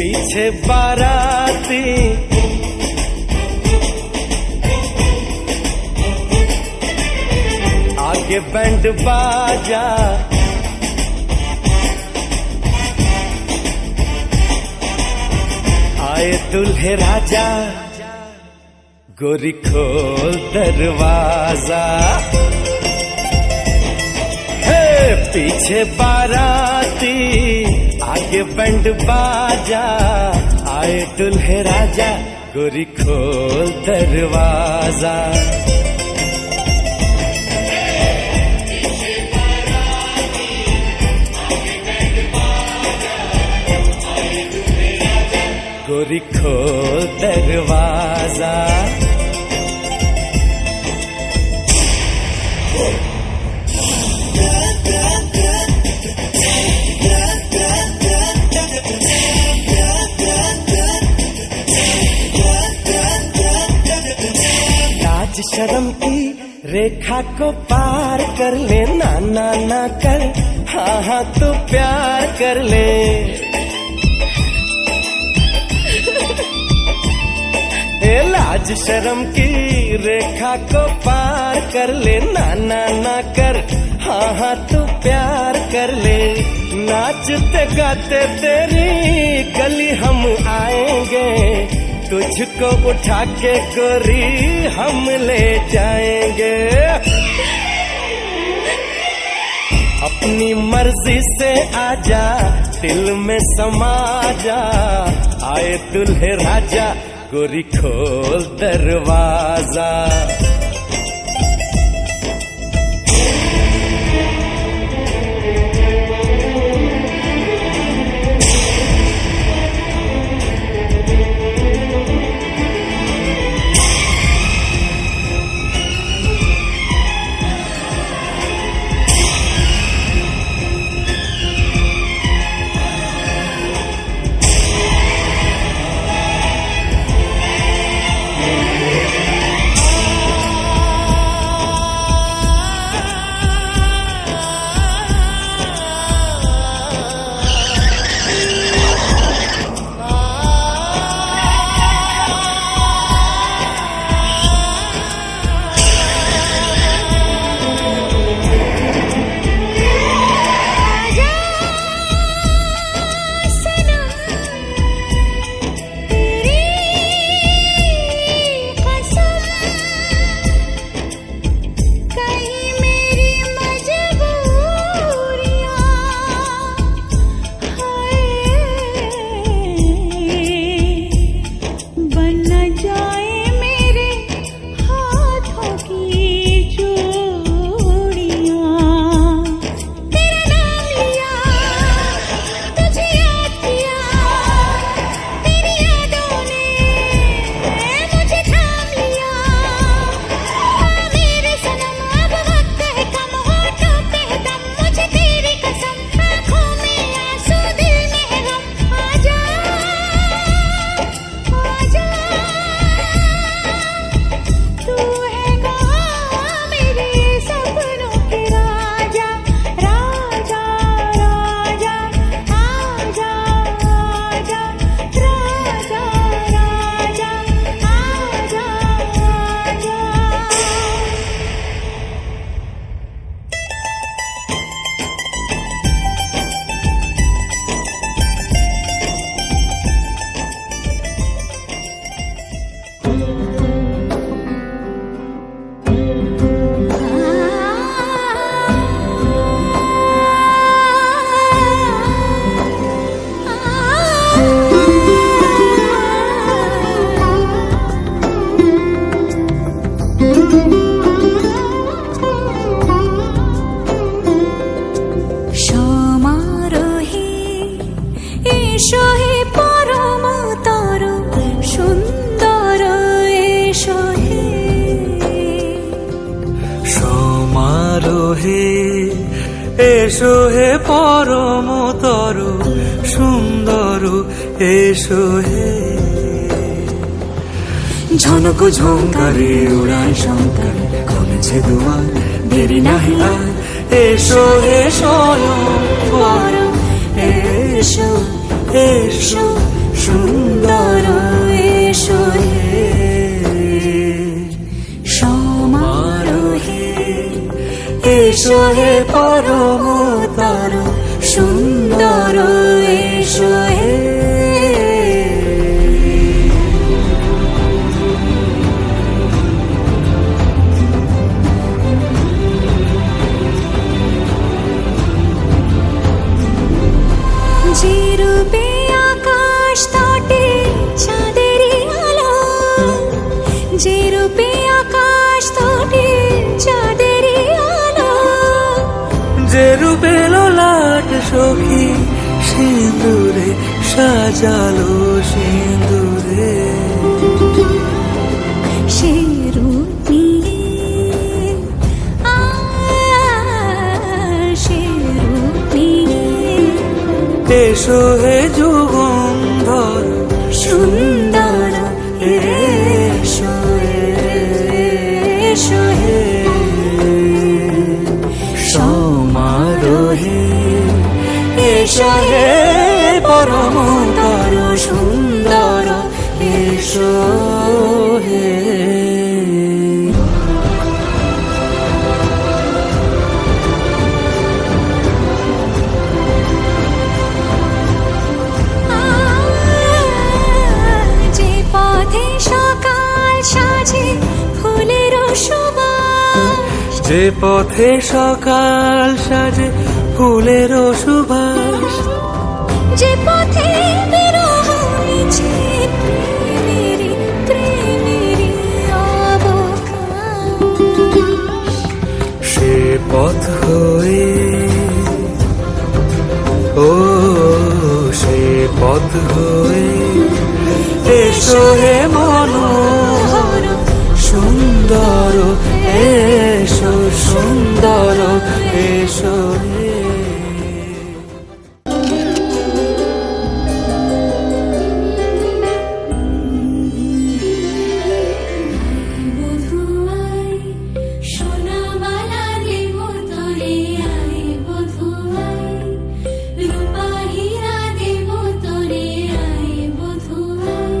पीछे बाराती आगे बैंड बाजा, आए दुल्हे राजा, गोरी खोल दरवाजा। हे पीछे बाराती आगे बैंड बाजा, आए दुल्हे राजा, गोरी खोल दरवाजा। गोरी खोल दरवाजा। लाज शर्म की रेखा को पार कर ले, ना ना ना कर, हाँ हाँ तू प्यार कर ले। लाज शर्म की रेखा को पार कर ले, ना ना ना कर, हाँ हाँ तू प्यार कर ले। नाचते गाते तेरी गली हम आएंगे, तुझको उठा के गोरी हम ले जाएंगे। अपनी मर्जी से आजा, दिल में समा जा, आए दुल्हे राजा, गोरी खोल दरवाजा। এসো হে ঝনক ঝঙ্কারে উড়ায় শঙ্কর খুলেছে দুয়ার দেরি নাহি আর এসো হে স্বয়ংবর এসো এসো সুন্দর এসো হে সমারোহে এসো হে পরমতর সুন্দর এসো হে যে রূপে আকাশ তটে চাঁদেরই আলো, যে রূপে আকাশ তটে চাঁদেরই আলো, যে রূপে ললাট সখী সিঁদুরে সাজালো সিঁদুরে সে রূপ নিয়ে সে রূপ নিয়ে এসো হে যুগন্ধর সুন্দর এসো এসো হে সমারোহে এসো হে পরমতর সুন্দর এসো হে যে পথে সকাল সাজে ফুলের সুবাস, যে পথে সকাল সাজে ফুলের সুবাস যে পথে বিরহ মিছে প্রেমেরই প্রেমেরই অবকাশ, সে পথ হয়ে ও সে পথ হয়ে এসো হে মনোহর সুন্দর এসো সুন্দর এসো হে বধুয়াই সোনামালা দেব তোরে আয় বধুয়াই, রূপা হীরা দেব তোরে আয় বধুয়াই,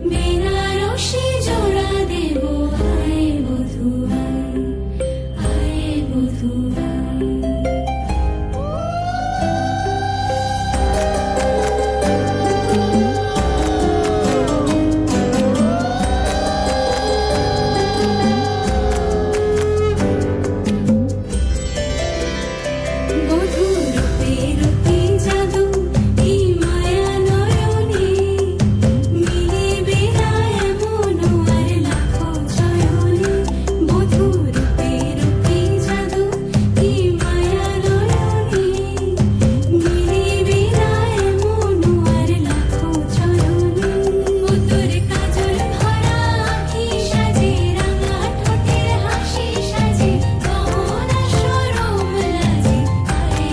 বেনারসি জোড়া দেব আয় বধুয়াই, আয় বধুয়াই। বধূরূপের কি জাদু কি মায়া নয়নে, মিলিবে না এমন আর লাখো চয়নে। বধূরূপের কি জাদু কি মায়া নয়নে, মিলিবে না এমন আর লাখো চয়নে। মুতোর কাজল ভরা আঁখি সাজে, রাঙা ঠোঁটের হাসি সাজে, গহনা সরম লাজে, আরে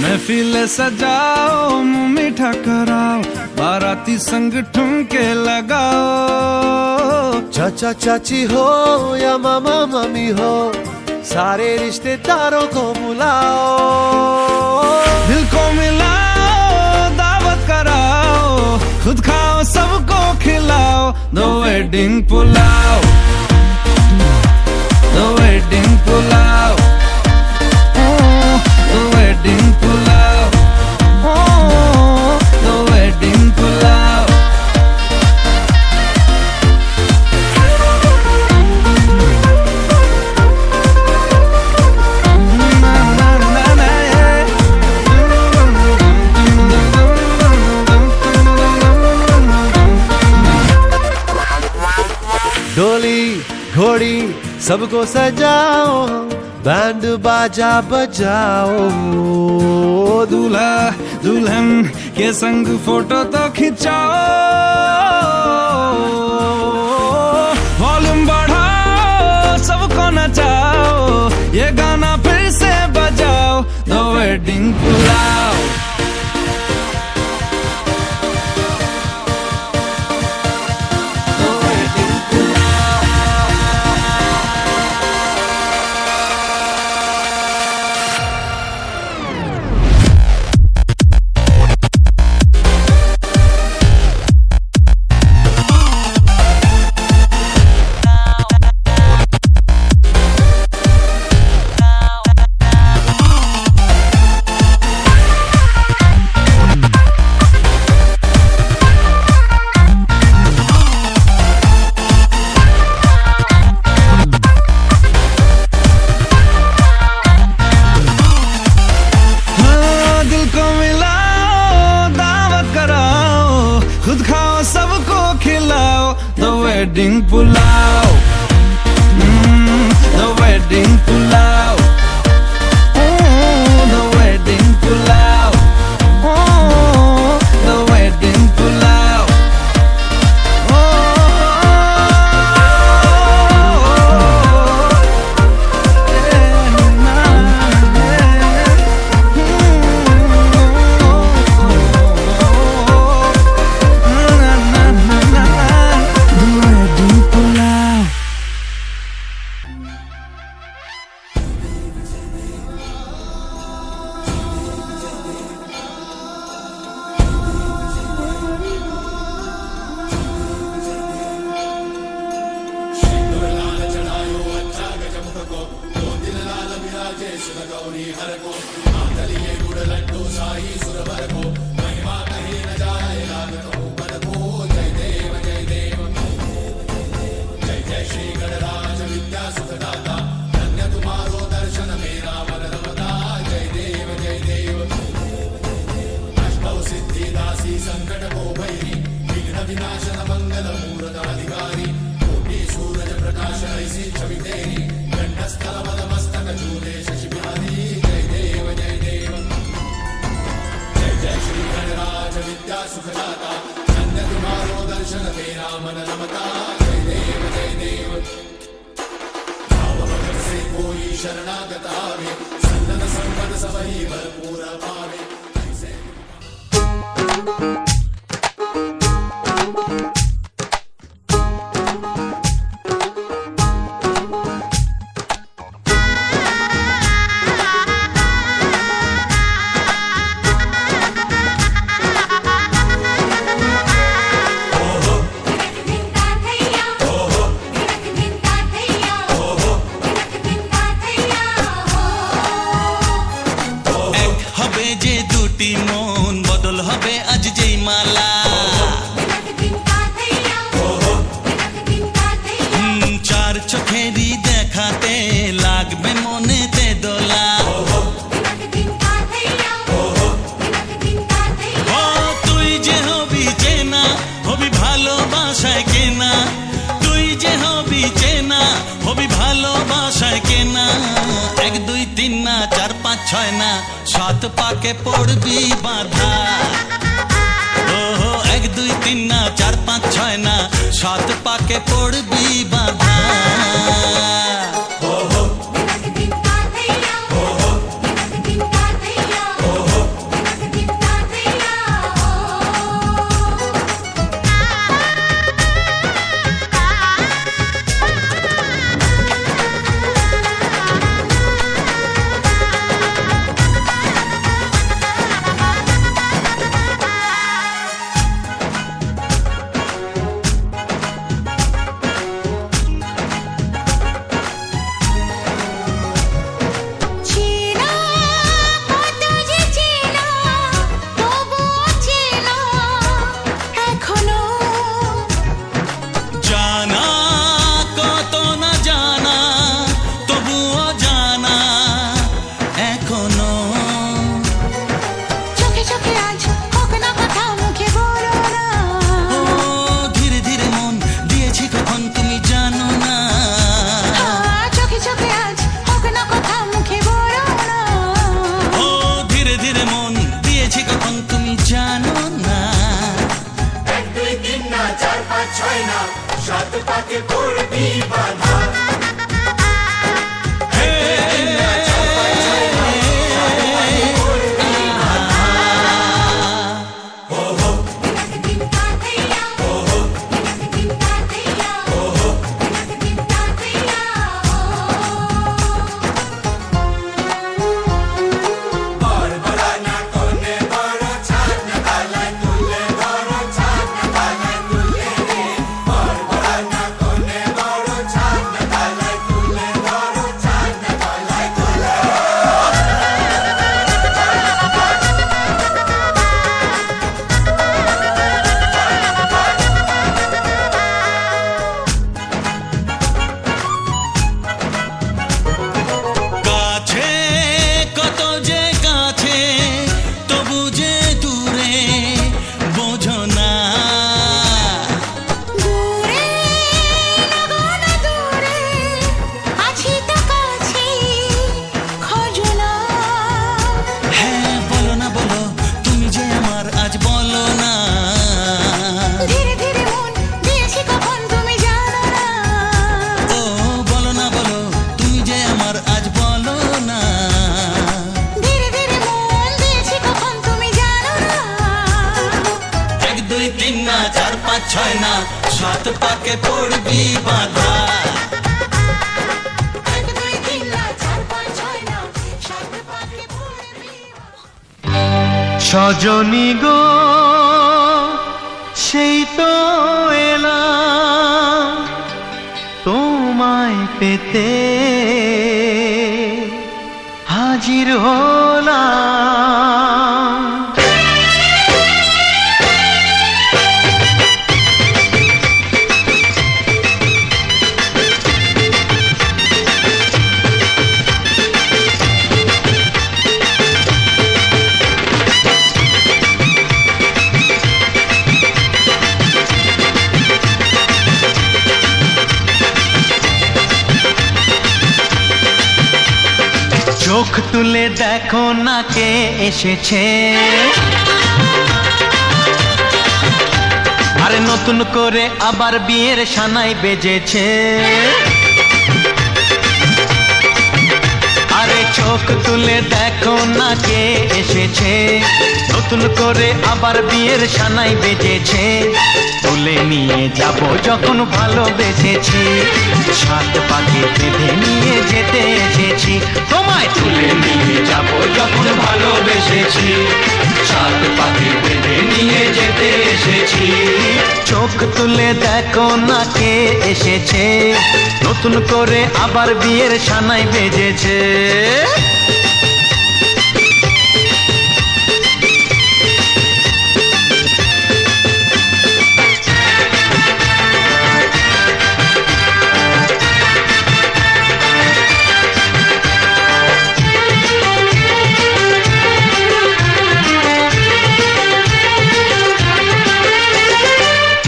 महफिल सजाओ मुंह मीठा कराओ बाराती संग ठुमके लगाओ चाचा चाची हो या मामा मामी हो सारे रिश्तेदारों को बुलाओ दिल को मिलाओ दावत कराओ खुद खाओ सबको खिलाओ दो वेडिंग पुलाओ दो wedding pulao the wedding pulao, oh, the wedding pulao. Na na na na yeah. डोली घोड़ी सबको सजाओ बैंड बाजा बजाओ दूल्हा दुल्हन के संग फोटो तो खिंचाओ वॉल्यूम बढ़ाओ सबको नचाओ ये गाना फिर से बजाओ द वेडिंग पुलाव खुद खाओ सबको खिलाओ the wedding pulao the wedding pulao the wedding pulao the wedding pulao ছয় না সাত পাকে পড়বি বাঁধা ওহো 1 2 3 না 4 5 6 না সাত পাকে পড়বি বাঁধা ছয় না, সাত পাকে পড়বি বাঁধা। এক দুই তিন না চার পাঁচ ছয় না সাত পাকে পড়বি সজনী গো সেই তো এলাম তোমায় পেতে হাজির হলাম। চোখ তুলে দেখো না কে এসেছে, আরে নতুন করে আবার বিয়ের সানাই বেজেছে। আরে চোখ তুলে দেখো না কে এসেছে, নতুন করে আবার বিয়ের সানাই বেজেছে। তুলে নিয়ে যাব যখন ভালোবেসেছি, সাত পাকে বেঁধে নিয়ে যেতে এসেছি। তোমায় তুলে নিয়ে যাব যখন ভালোবেসেছি, সাত পাকে বেঁধে নিয়ে যেতে এসেছি। চোখ তুলে দেখো না কে এসেছে, নতুন করে আবার বিয়ের সানাই বেজেছে।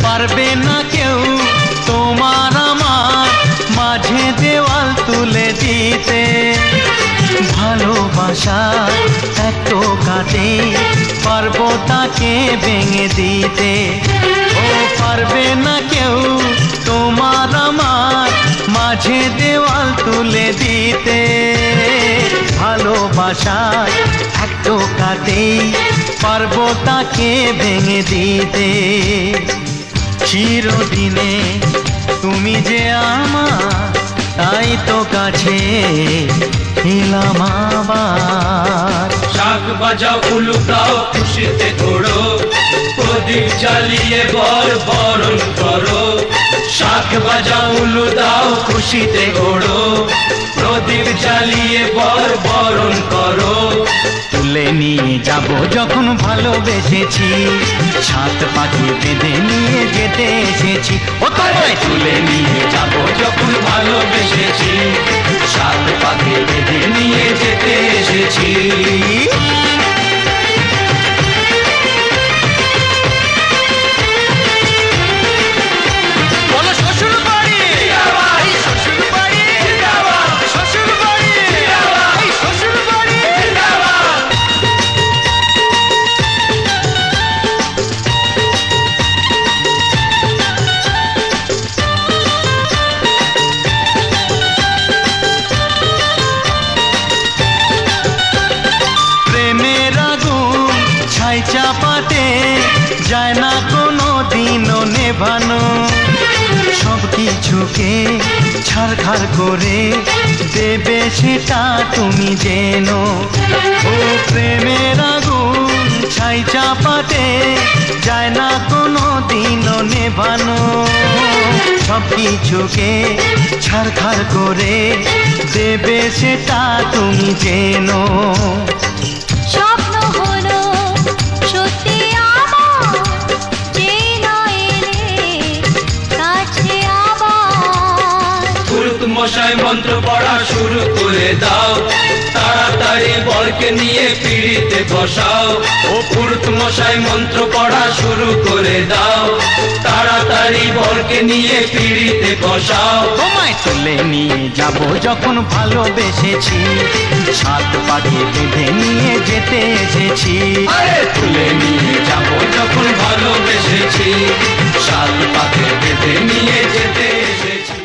পারবে না কেউ তোমার আমার মাঝে দেওয়াল তুলে দিতে, ভালোবাসা এত কাটে পারবো তাকে ভেঙে দিতে। ও পারবে না কেউ তোমার আমার মাঝে দেওয়াল তুলে দিতে, ভালোবাসা এত কাটে পারবো তাকে ভেঙে দিতে। চিরদিনে তুমি যে আমার, তাই তো কাছে এলাম আবার। শাক বাজাও উলু দাও খুশিতে ঘোড়ো, প্রদীপ জ্বালিয়ে বরণ করো। শাক বাজাও উলু দাও খুশিতে ঘোড়ো, প্রদীপ জ্বালিয়ে বরণ করো। তুলে নিয়ে যাব যখন ভালোবেসেছি, সাত পাখি বেঁধে নিয়ে যেতে এসেছি। ও তোমায় তুলে নিয়ে যাব যখন ভালোবেসেছি, সাত পাকে বেঁধে নিয়ে যেতে এসেছি। বলো শ্বশুর বাড়ি, এই শ্বশুর বাড়ি, শ্বশুর বাড়ি, এই শ্বশুর বাড়ি। প্রেমের আগুন ছাই চাপাতে যায় না কোনো দিনও নেভানো, সব কিছুকে ছাড়খাড় করে দেবে সেটা তুমি জেনো। ও প্রেমের আগুন ছাই চাপাতে যায় না কোনো দিনও নেভানো, সব কিছুকে ছাড়খাড় করে দেবে সেটা তুমি জেনো। স্বপ্ন হলো সত্যি আমার, যে না এলে কাছে আবার। পুরুত মশাই মন্ত্র পড়া শুরু করে দাও, তাড়াতাড়ি বরকে নিয়ে পিড়িতে বসাও। ও পুরুত মশাই মন্ত্র পড়া শুরু করে দাও, তাড়াতাড়ি বরকে নিয়ে পিড়িতে বসাও। তোমায় তুলে নিয়ে যাব যখন ভালোবেসেছি, সাত পাখি বেঁধে নিয়ে যেতে এসেছি। আরে তুলে নিয়ে যাব যখন ভালোবেসেছি, সাত পাকে বেঁধে নিয়ে যেতে এসেছি।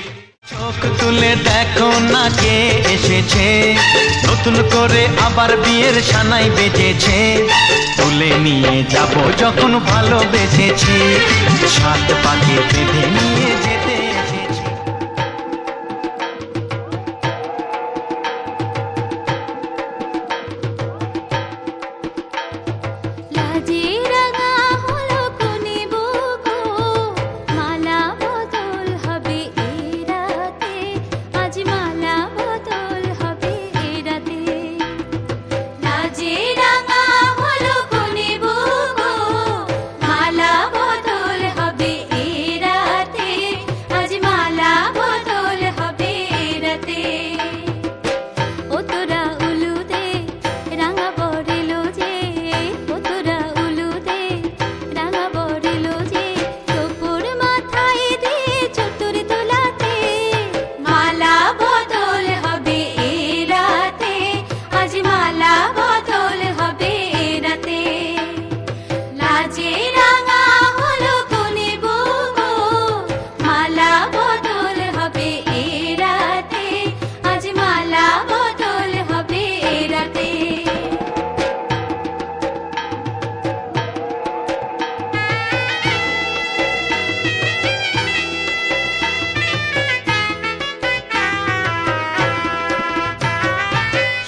চোখ তুলে দেখো না কে এসেছে, নতুন করে আবার বিয়ের সানাই বেজেছে। তুলে নিয়ে যাব যখন ভালোবেসেছি, সাত পাকে বেঁধে নিয়ে যেতে এসেছি। লাজে রাঙা হলো কোনে বুকো, মালা বদল হবে এই রাতে, আজ মালা বদল হবে এই রাতে। লাজে রাঙা হলো কোনে বুকো, মালা বদল হবে এই রাতে, আজ মালা বদল হবে এই রাতে। ও তোরা উলু দে রাঙা বরেলো যে, ও তোরা উলু দে রাঙা বরেলো যে, তোপর মাথায় দে চতুর দোলাতে, মালা বদল হবে এই রাতে, আজ মালা বদল হবে এই রাতে। লাজে রাঙা হলো কোনে বুকো, মালা বদল হবে এই রাতে, আজ মালা বদল হবে এই রাতে।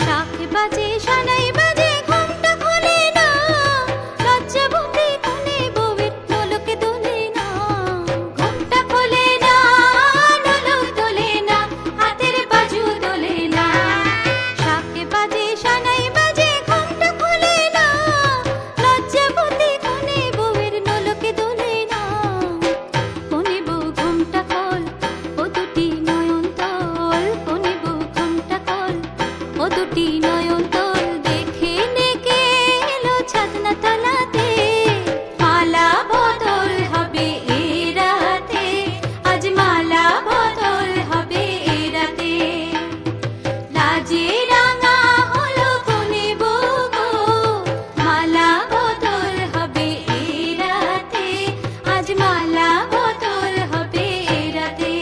শাঁখ বাজে সানাই বাজে ঘুমটা খোলে না, লজ্জাবতী কোনে বউয়ের নোলকে দোলে না। ঘুমটা খোলে না, নোলক দোলে না, হাতের বাজু দোলে না। শাঁখ বাজে সানাই বাজে ঘুমটা খোলে না, লজ্জাবতী কোনে বউয়ের নোলকে দোলে না। কোনে বউ ঘুমটা খোল, ও দুটি নয়ন তোল, কোনে বউ ঘুমটা খোল, ও দুটি নয়ন তোল, দেখে নেকে এলো ছাদনা তলাতে, মালা বদল হবে এই রাতে, আজ মালা বদল হবে এই রাতে। লাজে রাঙা হলো কোনে বুকো, মালা বদল হবে এই রাতে, আজ মালা বদল হবে এই রাতে।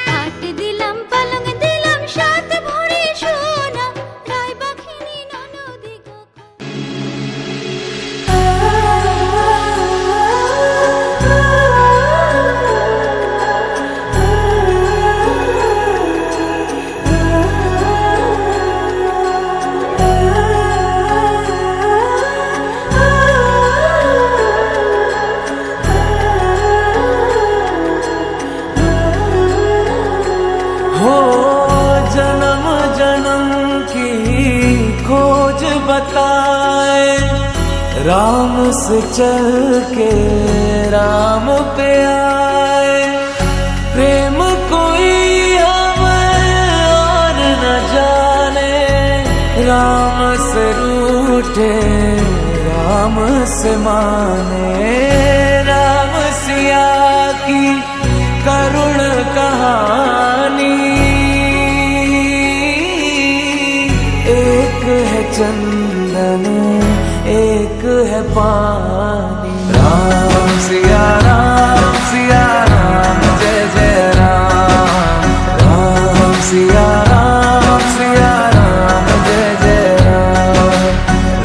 খাট দিলাম পালঙ্ক দিলাম সাত ভরি সোনা, রায় বাঘিনী ননদি গো। हो जन्म जन्म की खोज बताए, राम से चल के राम पे आए। प्रेम कोई हमें और न जाने, राम से रूठे राम से माने। राम सिया की करुण कहानी, एक है चंदन एक है पानी। राम सिया राम जय जय राम। राम सिया राम जय जय राम।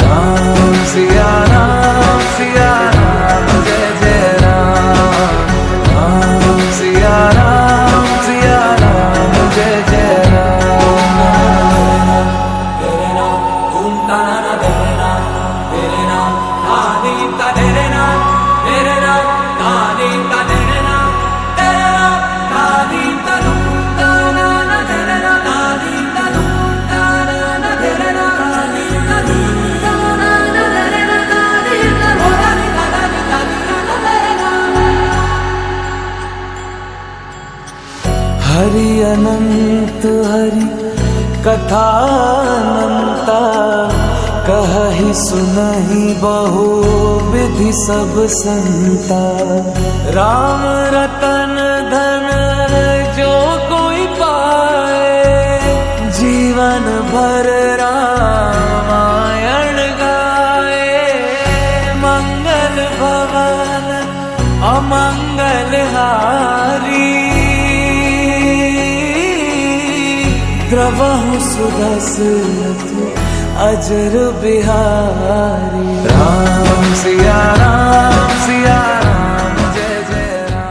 राम सिया राम जय जय राम। राम सिया राम जय जय राम। तेरे नाम तुम ताना तेरे नाम आदि का तेरे नाम आदि का तेरे नाम आदि का तुम ताना तेरे नाम आदि का तुम ताना तेरे नाम आदि का तुम ताना तेरे नाम आदि का तेरे नाम। हरि अनंत हरि कथा अनंता, कहि सुनहि बहु विधि सब संता। राम रतन धन जो कोई पाए, जीवन भर रामायण गाए। मंगल भवन मंगलहारी द्रवहु सुदसरथु अजर बिहारी राम सिया राम जय जय राम।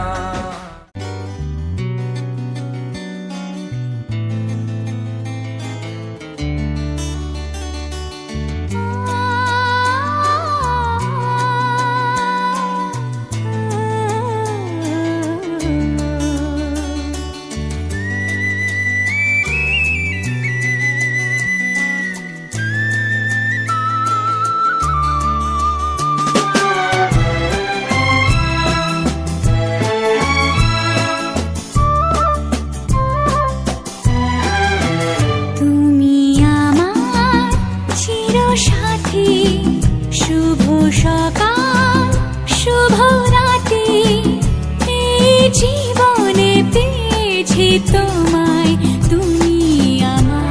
তুমি আমার চিরসাথী, শুভ সকাল শুভ রাতি, এই জীবনে পেয়েছি তোমায়, তুমি আমার,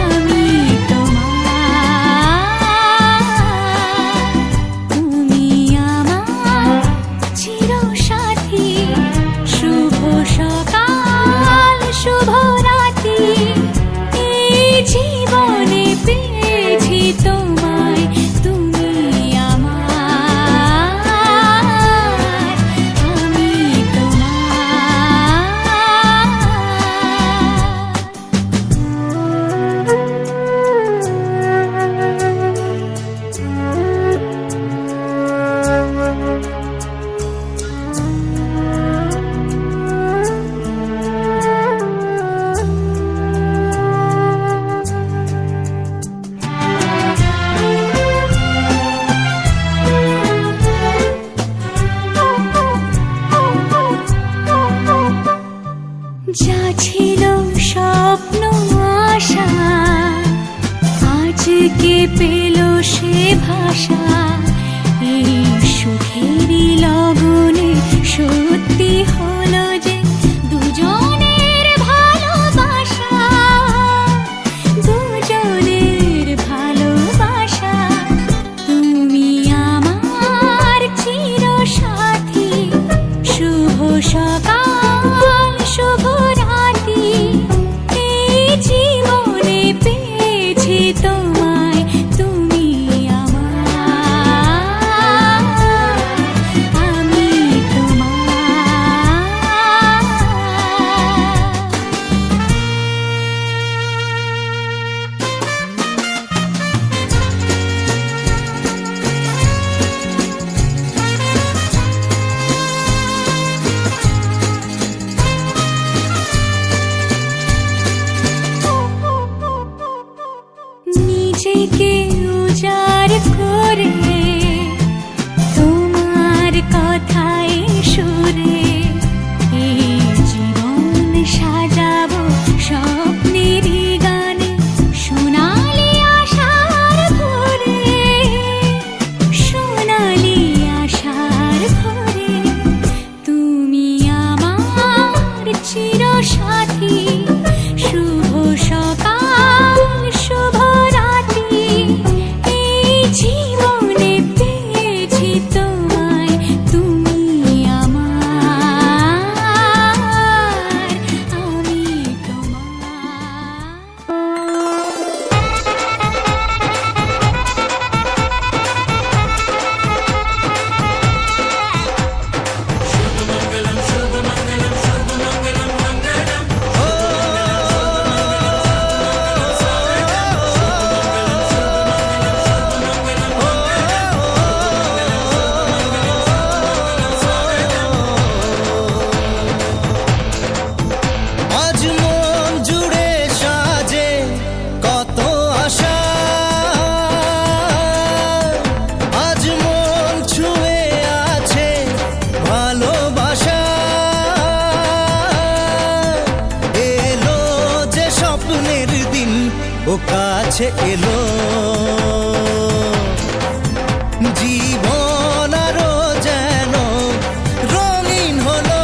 আমি তোমার। তুমি আমার চিরসাথী, শুভ সকাল শুভ রাতি, এই জীবনে পেয়েছি তোমায়, তুমি আমার, আমি যা ছিল স্বপ্ন আশা, আজকে পেল সে ভাষা, এই সুখেরই লগনে সত্যি হলো যে দুজনের ভালোবাসা, দুজনের ভালোবাসা। তুমি আমার চিরসাথী, শুভ সকাল শুভ রাতি, এই জীবনে পেয়েছি তোমায়, তুমি আমার, আমি নিজেকে উজাড় করে তোমার কথায় সুরে, এই জীবন সাজাবো স্বপ্নেরই গানে, সোনালি আশার ভোরে, সোনালি আশার ভোরে। তুমি আমার চিরসাথী, শুভ সকাল শুভ রাতি, এই জীবনে পেয়েছি তোমায়, তুমি আমার, আমি আজ মন জুড়ে সাজে কত আশা, আজ মন ছুঁয়ে আছে ভালোবাসা, এলো যে স্বপ্নের দিন ও কাছে এলো, জীবন আরো যেন রঙিন হলো।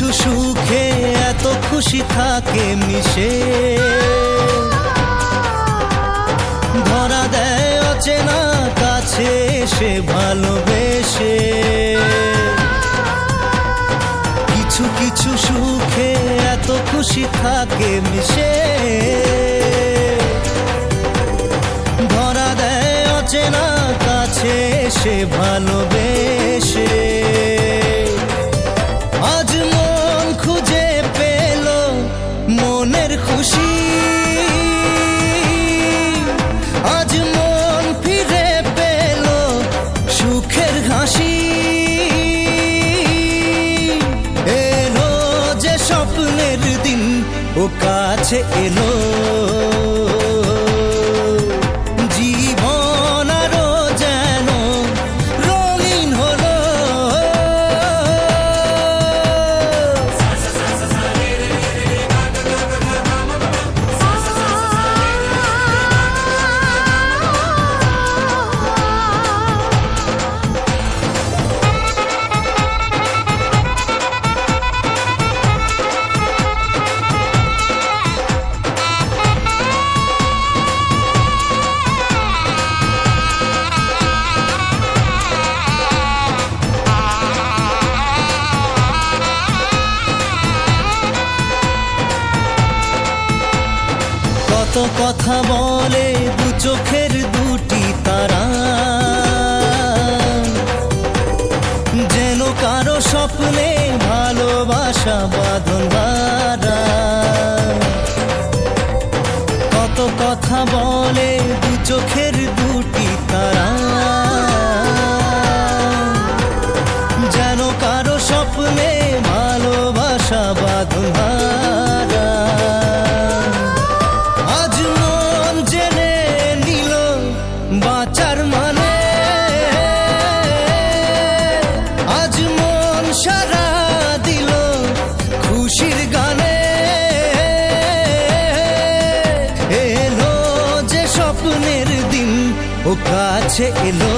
কিছু সুখে এত খুশি থাকে মিশে, ধরা দেয় অচেনা কাছে এসে ভালোবেসে। কিছু কিছু সুখে এত খুশি থাকে মিশে, ধরা দেয় অচেনা কাছে এসে ভালোবেসে। আজ মন খুঁজে পেল মনের খুশি, আজ মন ফিরে পেল সুখের হাসি। এলো যে স্বপ্নের দিন ও কাছে এলো, জীবন আরো যেন রঙিন হলো। কত কথা বলে দু চোখের দুটি তারা, যেন কারো স্বপ্নে ভালোবাসা বাঁধন হারা। কত কথা বলে দু চোখের দুটি তারা, যেন কারো স্বপ্নে ভালোবাসা বাঁধন হারা। আজ মন জেনে নিল বাঁচার মানে, আজ মন সারা দিল খুশির গানে। এলো যে স্বপ্নের দিন ও কাছে এলো,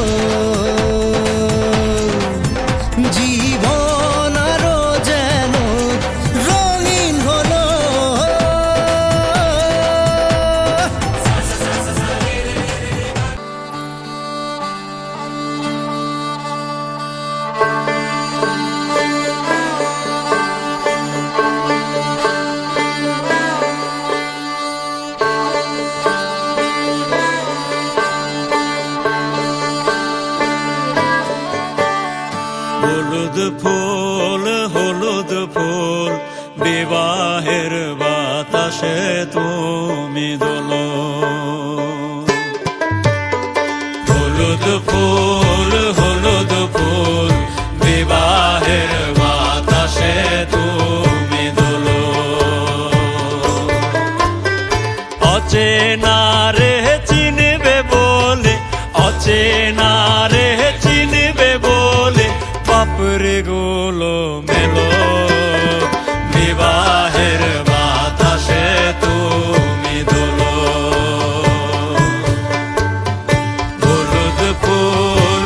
জীবন আরো যেন রঙিন হলো। হলুদ ফুল বিবাহের বাতাসে তুমি দোলো। হলুদ ফুল বিবাহের বাতাসে তুমি দোলো। অচেনা রে চিনবে বলে, অচেনা রে চিনবে বলে বাপরে গুলো মেলো। বিবাহের বাতাসে তুমি দোলো। হলুদ ফুল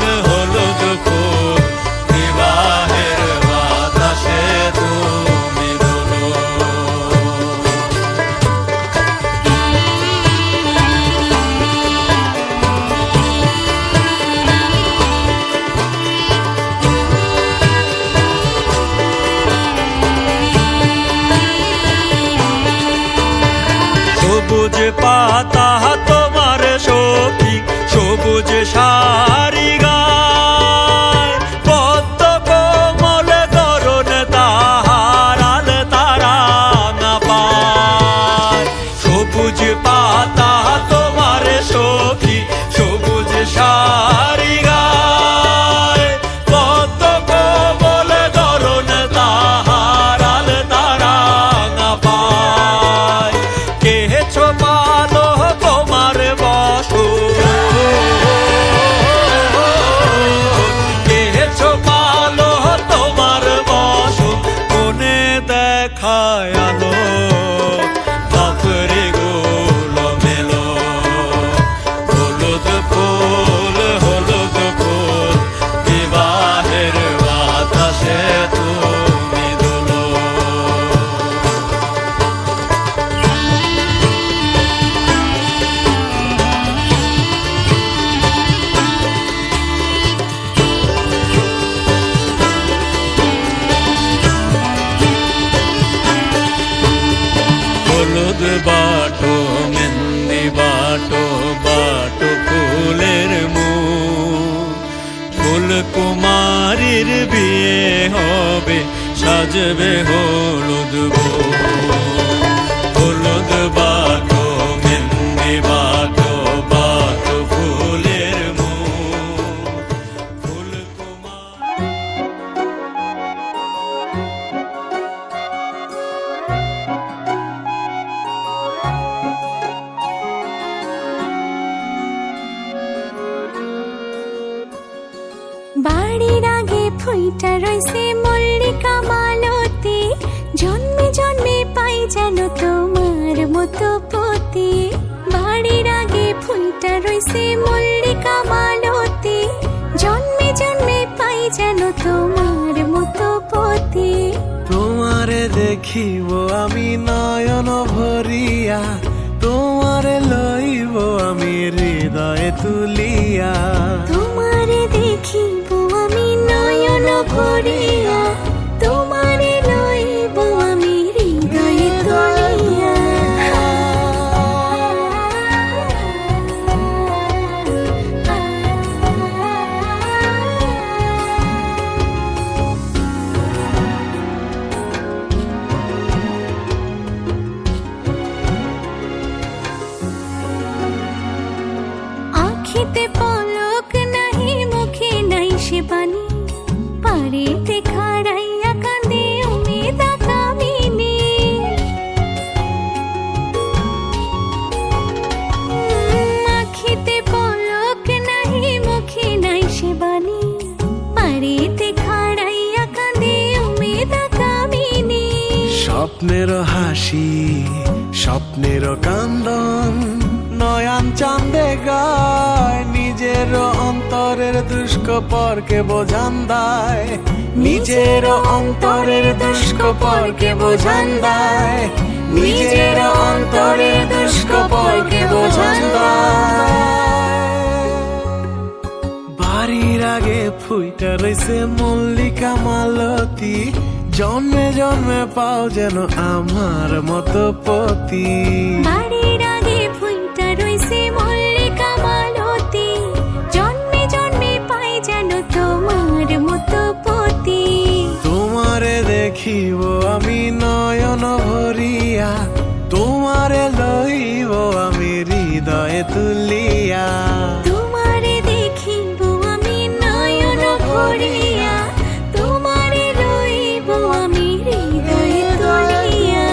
সাজবে হলুদ বউ। হলুদ বাটো মেহেন্দি বাটো বাটো ফুলের মুখ ফুলকুমার। বাড়ির আগে ফুইটা রইছে মল্লিকা মালতী, জন্মে জন্মে পাই যেন তোমার মতো পতি। বাড়ির আগে ফুইটা রইছে মল্লিকা মালতী, জন্মে জন্মে পাই যেন তোমার মতো পতি। তোমারে দেখিব আমি নয়ন ভরিয়া, তোমারে লইব আমি হৃদয়ে তুলিয়া। তোমারে দেখিব আমি নয়ন ভরিয়া, তোমারে লইব আমি হৃদয়ে তুলিয়া। আখিতে পলক নাহি, মুখে নাই সে বাণী, পারেতে খাড়াইয়া কান্দে উমেদা কামিনী। আখিতে পলক নাহি, মুখে নাই সে বাণী, পারেতে খাড়াইয়া কান্দে উমেদা কামিনী। স্বপ্নের হাসি স্বপ্নের কান্দন, নয়ন চাঁদে গায় নিজের অন্তরের দুষ্কপরকে বোঝান দেয়। নিজের অন্তরের দুষ্কপরকে বোঝান দেয়, নিজের অন্তরের দুষ্কপরকে বোঝান দেয়। বাড়ির আগে ফুইটা রইছে মল্লিকা মালতী, জন্মে জন্মে পাও যেন আমার মতো পতি। বাড়ির আগে ফুইটা রইছে মল্লিকা মালতী, জন্মে জন্মে পাই যেন তোমার মতো পতি। তোমারে দেখিব আমি নয়ন ভরিয়া, তোমারে লইব আমি হৃদয়ে তুলিয়া। তোমারে দেখিব আমি নয়ন ভরিয়া, তোমারে লইব আমি হৃদয়ে তুলিয়া।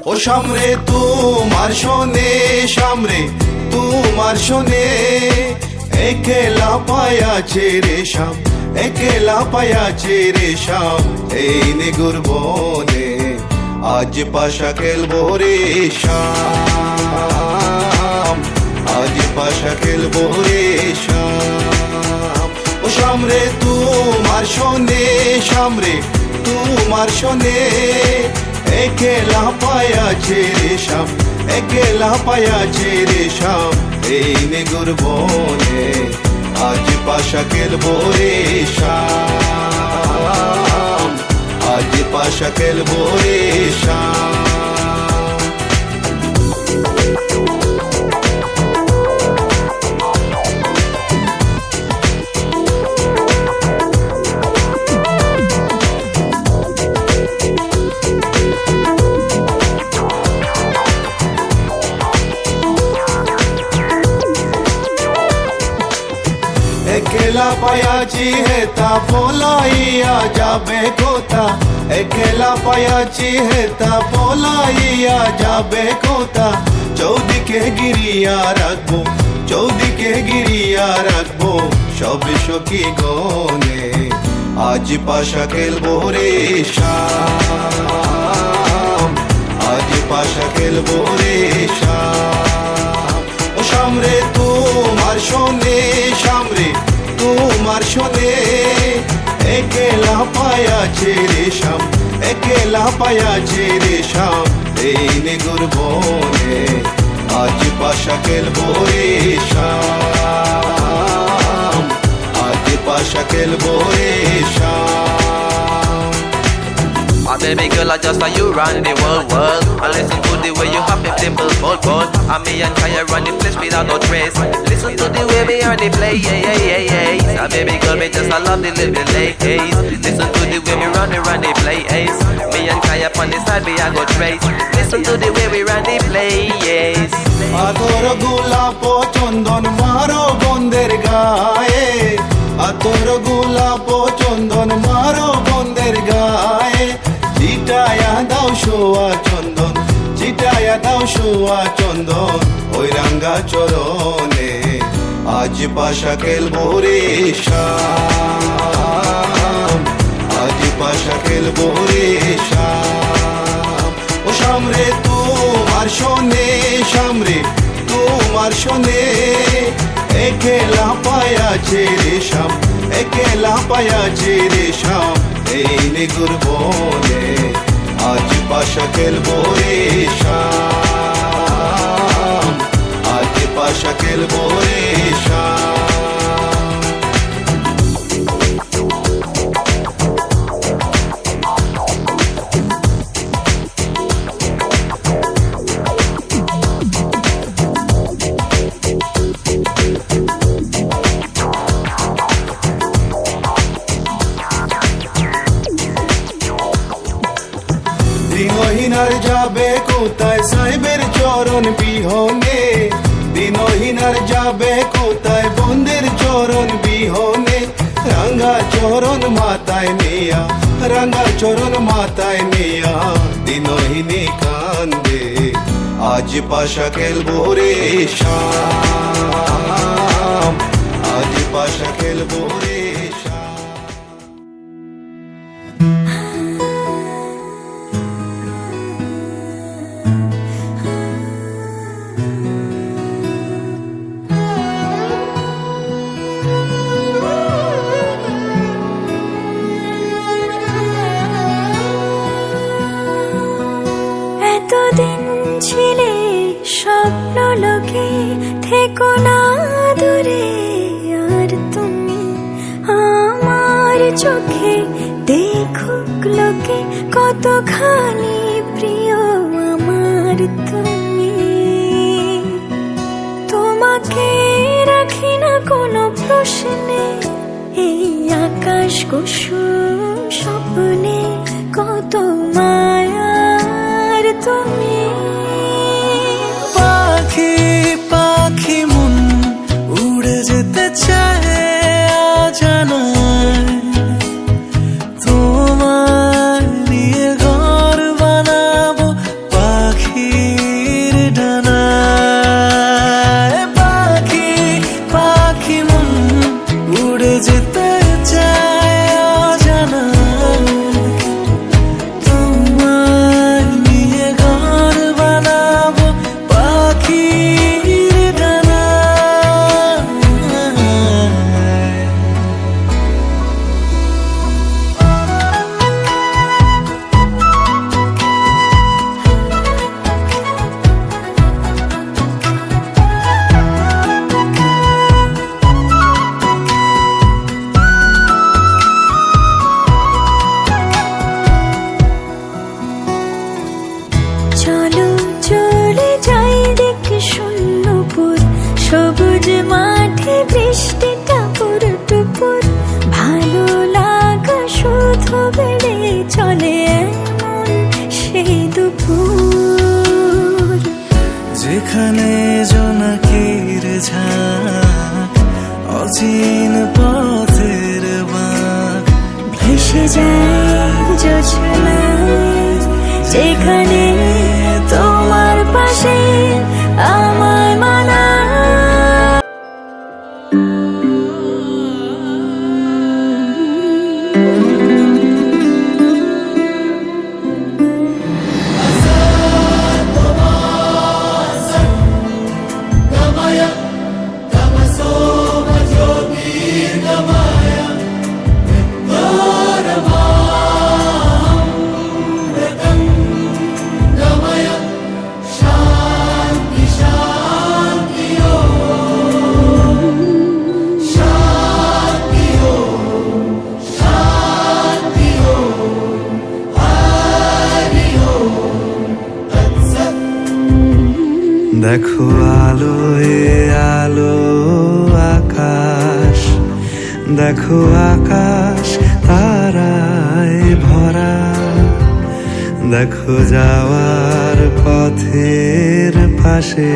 ও সামরে তোমার শোনে, সামরে তোমার শোনে, একেলা পায়াছে রে শাম, একেলা পায়াছে রে শাম। এই নিগুর বনে আজ পাশা খেলবো রে শাম, আজ পাশা খেলবো রে শাম। ও সামরে তোমার শোনে, সামরে তোমার শোনে, একেলা পায়াছে রে শাম, একেলা পায়াছে রে শাম। এই নিগুর বনে আজ পাশা খেলবো রে শাম, আজ পাশা খেলবো রে শাম। একেলা পায়াছি হেতা পলাইয়া যাবে কোথা, একেলা পায়াছি হেতা পলাইয়া যাবে কোথা। চৌদিকে গিরিয়া রাখবো, চৌদিকে গিরিয়া রাখবো সবে সখী গনে। আজ পাশা খেলবো রে শাম, আজ পাশা খেলবো রে শাম। ও সামরে তোমার শোনে, সামরে তোমার শোনে, একেলা পায়াছে রে শাম, একেলা পায়াছে রে শাম। এই নিগুর বনে আজ পাশা খেলবো রে শাম, আজ পাশা খেলবো রে শাম। My baby girl girl, I just how you run the world. I listen to the way you have it, dimple, bold. And me and Kaya run the place without no trace. Listen to the way me on the play, yeah. So baby girl, me just I love the little late haze. Listen to the way me run the play, ace. Me and Kaya on the side, me I go trace. Listen to the way we run the play, yes. আতর গোলাপ চন্দন মারো বন্দের গায়ে, আতর গোলাপ চন্দন মারো বন্দের গায়ে, চিটায়া দাও সোয়া চন্দন, চিটায়া দাও সোয়া চন্দন, ওই রাঙ্গা চরণে আজ পাশা খেলবো রে শাম, আজ পাশা খেলবো রে শাম। ও শাম রে তোমার শোনে, শাম রে তোমার শোনে, একেলা পায়াছে রে শাম, একেলা পায়াছে রে শাম, এই নিগুর বনে আজ পাশা খেলবো রে শাম, আজ পাশা খেলবো রে শাম। দিনহীনার যাবে কোথায় সাহেবের চরণ বিহনে, দিনহীনার যাবে কোথায় বন্দের চরণ বিহনে, রাঙ্গা চরণ মাথায় নিয়া, রাঙ্গা চরণ মাথায় নিয়া, দিনহীনি কান্দে আজ পাশা খেলবো রে শাম, আজ পাশা খেলবো রে শাম। এতদিন ছিলে স্বপ্ন লোকে, থেকো না দূরে আর তুমি আমার চোখে, দেখুক লোকে কতখানি প্রিয় আমার তুমি। তোমাকে রাখি না কোনো প্রশ্নে, এই আকাশ কুসুম স্বপ্নে কত মায়ার তুমি। পাখি পাখি মন উড়ে যেতে চায় অজানায়, তোমার নিয়ে ঘর বানাবো পাখির ডানায়। পাখি পাখি মন উড়ে যেতে চায় অজানায়, তোমার নিয়ে ঘর বানাবো পাখির ডানায়। চলো চলে যাই দেখে শূন্যপুর, সবুজ মাঠে বৃষ্টি টাপুর টুপুর, ভালো লাগা শুধু বেড়ে চলে এমন সেই দুপুর, যেখানে জোনাকির ঝাঁক, অচিন পথের বাঁক, ভেসে যায় জোছনায়, যেখানে তোমার পাশে আমার মানা। Gama দেখো আলোয় আলো আকাশ, দেখো আকাশ তারায় ভরা, দেখো যাওয়ার পথের পাশে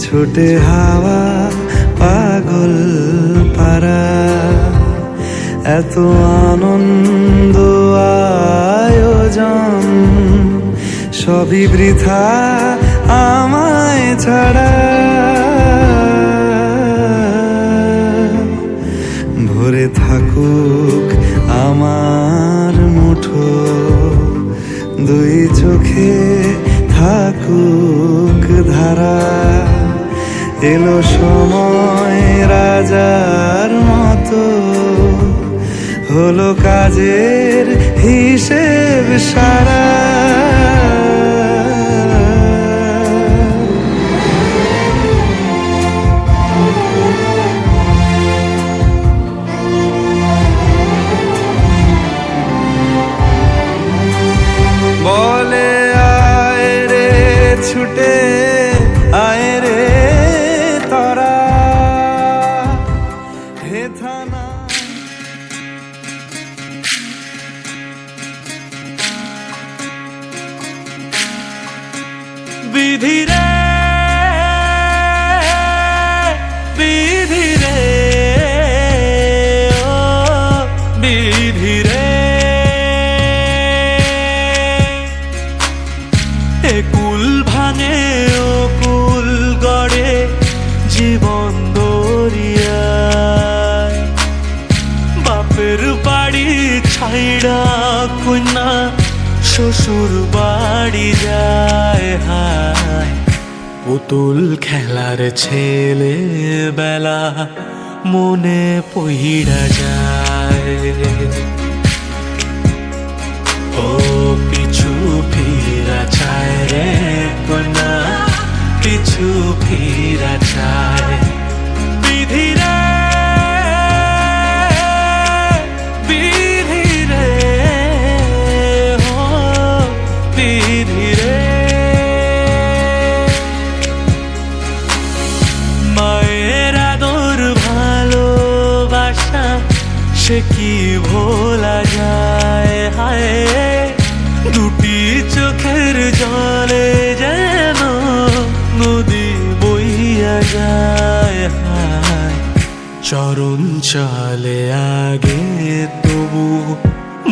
ছোটে হাওয়া পাগল পারা। এত আনন্দ আয়োজন সবই বৃথা আমায় ছাড়া। ভরে থাকুক আমার মুঠো, দুই চোখে থাকুক ধারা। এলো সময় রাজার মতো, হলো কাজের হিসেব সারা। বলে আয় রে ছুটে আয় রে তোরা, হে থানা বিধি রে বিধি রে ও বিধি রে। কুল ভাঙে ও কুল গড়ে জীবন দরিয়ায়, বাপের বাড়ি ছাইড়া কন্যা শ্বশুর বাড়ি যায়। হায় পুতুল খেলার ছেলে বেলা মনে পইড়া যায়। ও পিছু ফিরা চায় রে কন্যা, পিছু ফিরা চায়। বিধি রে বিধি রে ও বিধি রে। মায়ের আদর ভালোবাসা সে কি ভোলা যায়। হায় দুটি চোখের জলে যেন নদী বইয়া যায়। হায় চরণ চলে আগে তবু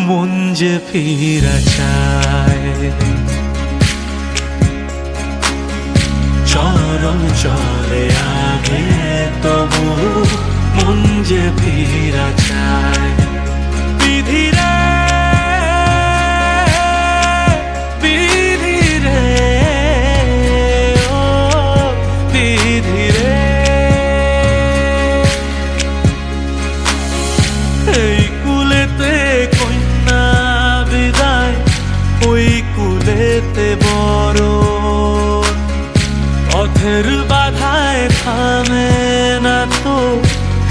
মন যে ফিরা চায়। চরণ চলে আগে তবু মন যে ফিরা চায়। বিধি রে বিধি রে ও বিধি রে। এই কুলেতে কন্যা বিদায়, ওই কুলেতে বড় পথের বাধায় থামে না তো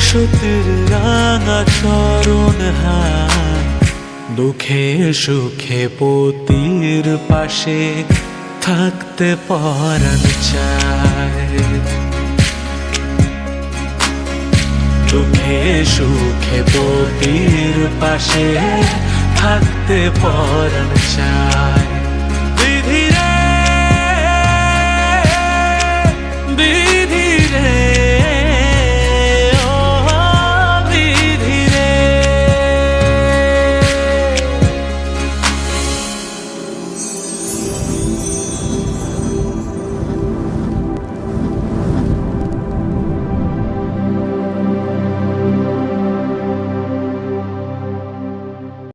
সতীর রাঙা চরণ। হায় দুঃখে সুখে পতির পাশে থাকতে পরাণ চায়। দুঃখে সুখে পতির পাশে থাকতে পরাণ চায়।